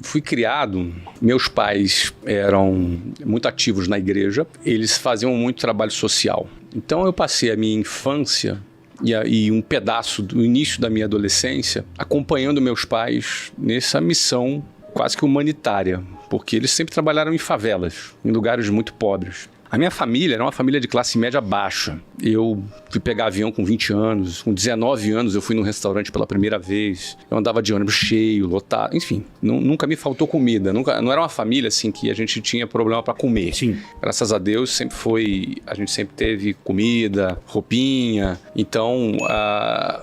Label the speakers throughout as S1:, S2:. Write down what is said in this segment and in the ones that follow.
S1: fui criado, meus pais eram muito ativos na igreja, eles faziam muito trabalho social. Então eu passei a minha infância e um pedaço do início da minha adolescência acompanhando meus pais nessa missão quase que humanitária, porque eles sempre trabalharam em favelas, em lugares muito pobres. A minha família era uma família de classe média baixa. Eu fui pegar avião com 20 anos, com 19 anos eu fui num restaurante pela primeira vez. Eu andava de ônibus cheio, lotado, enfim, nunca me faltou comida. Não era uma família assim que a gente tinha problema para comer.
S2: Sim.
S1: Graças a Deus a gente sempre teve comida, roupinha. Então,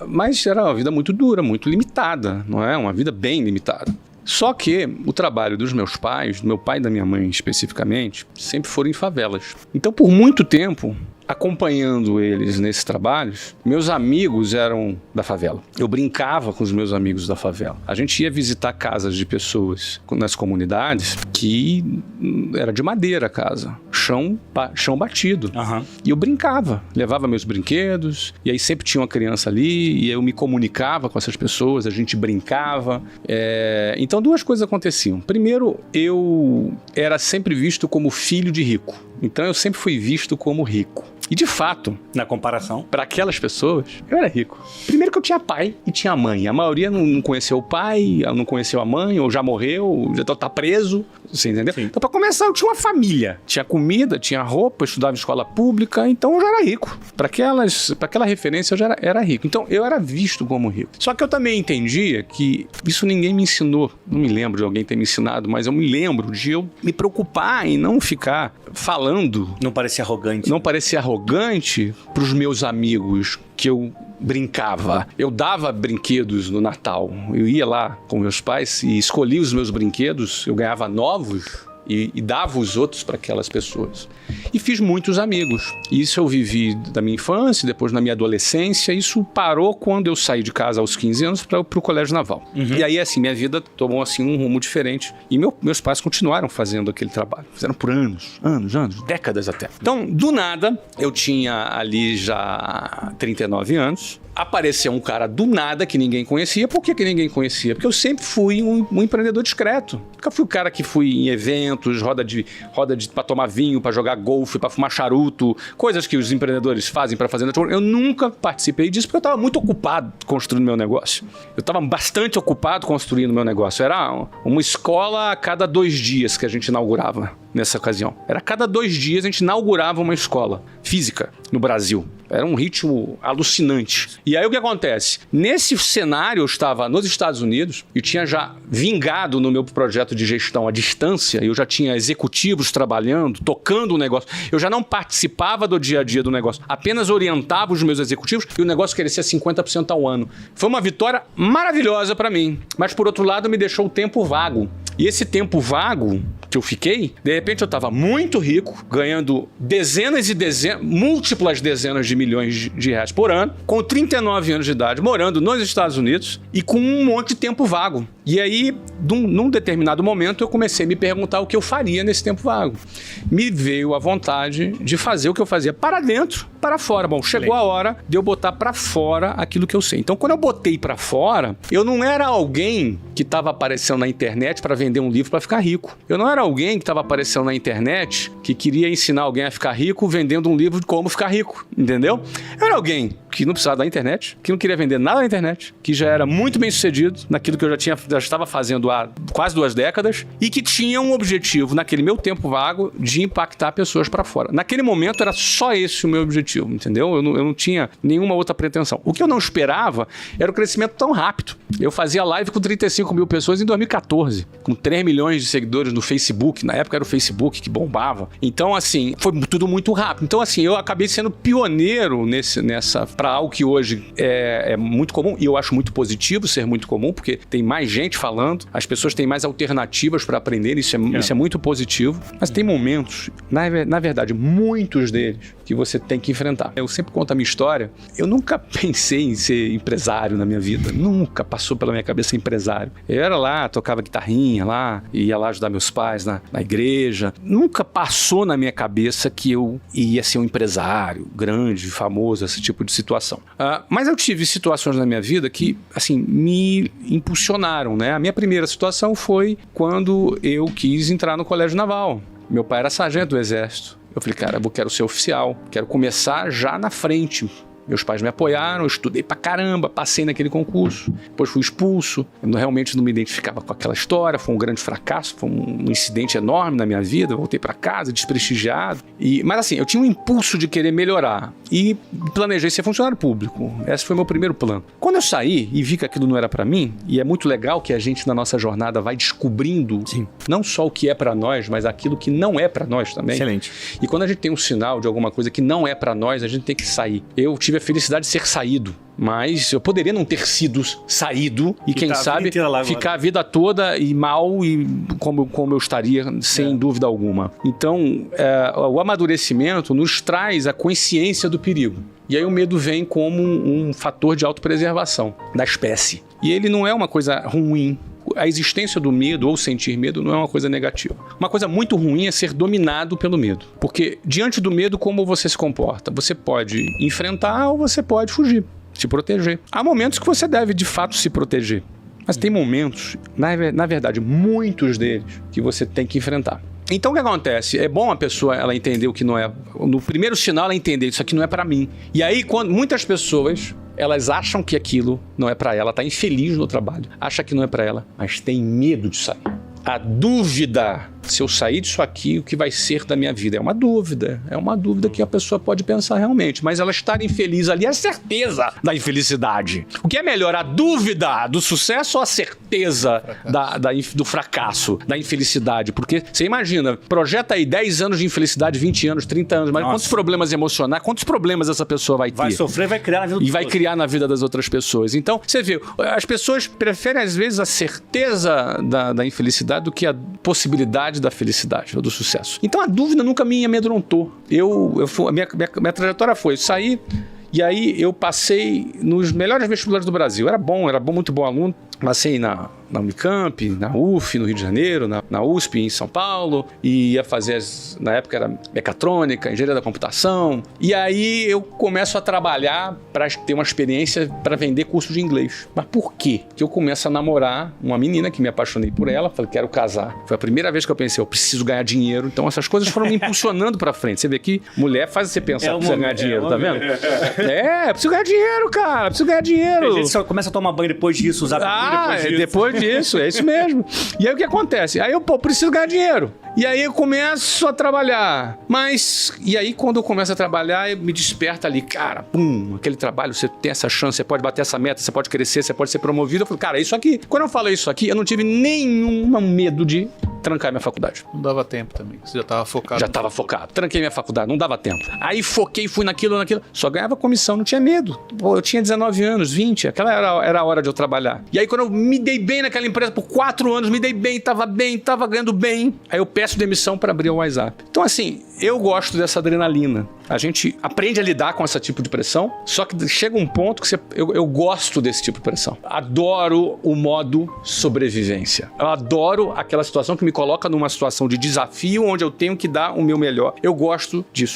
S1: mas era uma vida muito dura, muito limitada, não é? Uma vida bem limitada. Só que o trabalho dos meus pais, do meu pai e da minha mãe especificamente, sempre foram em favelas. Então, por muito tempo, acompanhando eles nesses trabalhos, meus amigos eram da favela. Eu brincava com os meus amigos da favela. A gente ia visitar casas de pessoas nas comunidades que era de madeira a casa, chão batido.
S2: Uhum.
S1: E eu brincava, levava meus brinquedos, e aí sempre tinha uma criança ali, e eu me comunicava com essas pessoas, a gente brincava. Então duas coisas aconteciam. Primeiro, eu era sempre visto como filho de rico. Então eu sempre fui visto como rico. E de fato,
S2: na comparação,
S1: para aquelas pessoas, eu era rico. Primeiro que eu tinha pai e tinha mãe. A maioria não conheceu o pai, não conheceu a mãe, ou já morreu, já tá preso. Você entendeu?
S2: Sim.
S1: Então, para começar, eu tinha uma família. Tinha comida, tinha roupa, eu estudava em escola pública, então eu já era rico. Para aquela referência, eu já era rico. Então, eu era visto como rico. Só que eu também entendia que isso ninguém me ensinou. Não me lembro de alguém ter me ensinado, mas eu me lembro de eu me preocupar em não ficar falando.
S2: Não parecia arrogante.
S1: Não parecia arrogante para os meus amigos que eu brincava. Eu dava brinquedos no Natal. Eu ia lá com meus pais e escolhia os meus brinquedos. Eu ganhava novos e dava os outros para aquelas pessoas. E fiz muitos amigos. Isso eu vivi da minha infância, depois na minha adolescência. Isso parou quando eu saí de casa aos 15 anos para o Colégio Naval. Uhum. E aí, assim, minha vida tomou assim, um rumo diferente. E meus pais continuaram fazendo aquele trabalho. Fizeram por anos, décadas até. Então, do nada, eu tinha ali já 39 anos. Apareceu um cara do nada que ninguém conhecia. Por que ninguém conhecia? Porque eu sempre fui um empreendedor discreto. Nunca fui o cara que fui em eventos, roda para tomar vinho, para jogar golfe, para fumar charuto, coisas que os empreendedores fazem para fazer network. Eu nunca participei disso porque eu estava muito ocupado construindo meu negócio. Eu estava bastante ocupado construindo meu negócio. Era uma escola a cada 2 dias que a gente inaugurava nessa ocasião. Era a cada 2 dias a gente inaugurava uma escola física no Brasil. Era um ritmo alucinante. E aí o que acontece? Nesse cenário eu estava nos Estados Unidos e tinha já vingado no meu projeto de gestão à distância. Eu já tinha executivos trabalhando, tocando o negócio. Eu já não participava do dia a dia do negócio. Apenas orientava os meus executivos e o negócio crescia 50% ao ano. Foi uma vitória maravilhosa para mim. Mas por outro lado me deixou o tempo vago. E esse tempo vago que eu fiquei, de repente eu estava muito rico, ganhando múltiplas dezenas de milhões de reais por ano, com 39 anos de idade, morando nos Estados Unidos e com um monte de tempo vago. E aí, num determinado momento, eu comecei a me perguntar o que eu faria nesse tempo vago. Me veio a vontade de fazer o que eu fazia para dentro, para fora. Bom, chegou a hora de eu botar para fora aquilo que eu sei. Então, quando eu botei para fora, eu não era alguém que estava aparecendo na internet para vender um livro para ficar rico. Eu não era alguém que estava aparecendo na internet que queria ensinar alguém a ficar rico vendendo um livro de como ficar rico, entendeu? Eu era alguém que não precisava da internet, que não queria vender nada na internet, que já era muito bem sucedido naquilo que eu já estava fazendo há quase 2 décadas e que tinha um objetivo, naquele meu tempo vago, de impactar pessoas para fora. Naquele momento era só esse o meu objetivo, entendeu? Eu não tinha nenhuma outra pretensão. O que eu não esperava era o crescimento tão rápido. Eu fazia live com 35 mil pessoas em 2014, com 3 milhões de seguidores no Facebook. Na época era o Facebook que bombava. Então, assim, foi tudo muito rápido. Então, assim, eu acabei sendo pioneiro para algo que hoje é muito comum, e eu acho muito positivo ser muito comum, porque tem mais gente falando, as pessoas têm mais alternativas para aprender, isso é muito positivo. Mas tem momentos, na verdade, muitos deles, que você tem que enfrentar. Eu sempre conto a minha história. Eu nunca pensei em ser empresário na minha vida. Nunca passou pela minha cabeça empresário. Eu era lá, tocava guitarrinha lá, ia lá ajudar meus pais na igreja. Nunca passou na minha cabeça que eu ia ser um empresário grande, famoso, esse tipo de situação. situação. Mas eu tive situações na minha vida que, assim, me impulsionaram, né? A minha primeira situação foi quando eu quis entrar no Colégio Naval. Meu pai era sargento do Exército. Eu falei, cara, eu quero ser oficial, quero começar já na frente. Meus pais me apoiaram, eu estudei pra caramba, passei naquele concurso, depois fui expulso. Eu realmente não me identificava com aquela história, foi um grande fracasso, foi um incidente enorme na minha vida. Eu voltei pra casa desprestigiado. Mas assim, eu tinha um impulso de querer melhorar e planejei ser funcionário público. Esse foi meu primeiro plano. Quando eu saí e vi que aquilo não era pra mim, e é muito legal que a gente na nossa jornada vai descobrindo não só o que é pra nós, mas aquilo que não é pra nós também.
S2: Excelente.
S1: E quando a gente tem um sinal de alguma coisa que não é pra nós, a gente tem que sair. Eu tive a felicidade de ser saído, mas eu poderia não ter sido saído e quem sabe ficar a vida toda e mal e como eu estaria sem dúvida alguma. Então, o amadurecimento nos traz a consciência do perigo. E aí o medo vem como um fator de autopreservação da espécie. E ele não é uma coisa ruim. A existência do medo ou sentir medo não é uma coisa negativa. Uma coisa muito ruim é ser dominado pelo medo. Porque diante do medo, como você se comporta? Você pode enfrentar ou você pode fugir, se proteger. Há momentos que você deve, de fato, se proteger. Mas tem momentos, na verdade, muitos deles, que você tem que enfrentar. Então o que acontece? É bom a pessoa ela entender o que não é. No primeiro sinal ela entender isso aqui não é pra mim. E aí quando muitas pessoas elas acham que aquilo não é pra ela, tá infeliz no trabalho, acha que não é pra ela, mas tem medo de sair. A dúvida, se eu sair disso aqui, o que vai ser da minha vida? É uma dúvida que a pessoa pode pensar realmente, mas ela estar infeliz ali é a certeza da infelicidade. O que é melhor, a dúvida do sucesso ou a certeza do fracasso, da infelicidade? Porque você imagina, projeta aí 10 anos de infelicidade, 20 anos, 30 anos, mas quantos problemas emocionais, quantos problemas essa pessoa vai ter?
S2: Vai sofrer, vai criar na vida dos outros.
S1: E vai criar na vida das outras pessoas. Então, você vê, as pessoas preferem às vezes a certeza da infelicidade do que a possibilidade da felicidade ou do sucesso. Então a dúvida nunca me amedrontou. A minha trajetória foi sair e aí eu passei nos melhores vestibulares do Brasil. Era bom, muito bom aluno. Passei na Unicamp, na UF, no Rio de Janeiro, na USP, em São Paulo, e ia fazer, na época era mecatrônica, engenharia da computação, e aí eu começo a trabalhar para ter uma experiência para vender curso de inglês. Mas por quê? Que eu começo a namorar uma menina que me apaixonei por ela, falei, quero casar. Foi a primeira vez que eu pensei, eu preciso ganhar dinheiro, então essas coisas foram me impulsionando para frente. Você vê que mulher faz você pensar que precisa ganhar dinheiro, tá vendo? Preciso ganhar dinheiro, cara, preciso ganhar dinheiro.
S2: A gente só começa a tomar banho depois disso, usar
S1: depois disso, é isso mesmo. E aí o que acontece? Aí eu, preciso ganhar dinheiro. E aí eu começo a trabalhar. E aí quando eu começo a trabalhar, me desperta ali, cara, aquele trabalho, você tem essa chance, você pode bater essa meta, você pode crescer, você pode ser promovido. Eu falo, cara, isso aqui, quando eu falei isso aqui, eu não tive nenhum medo de trancar minha faculdade.
S3: Não dava tempo também, você já estava focado.
S1: Já estava focado. Tranquei minha faculdade, não dava tempo. Aí foquei, fui naquilo. Só ganhava comissão, não tinha medo. Pô, eu tinha 19 anos, 20, aquela era a hora de eu trabalhar. E aí quando eu me dei bem naquela empresa por 4 anos, me dei bem, tava ganhando bem, aí eu peço demissão para abrir o WhatsApp. Então assim, eu gosto dessa adrenalina. A gente aprende a lidar com esse tipo de pressão, só que chega um ponto que eu gosto desse tipo de pressão. Adoro o modo sobrevivência. Eu adoro aquela situação que me coloca numa situação de desafio onde eu tenho que dar o meu melhor. Eu gosto disso.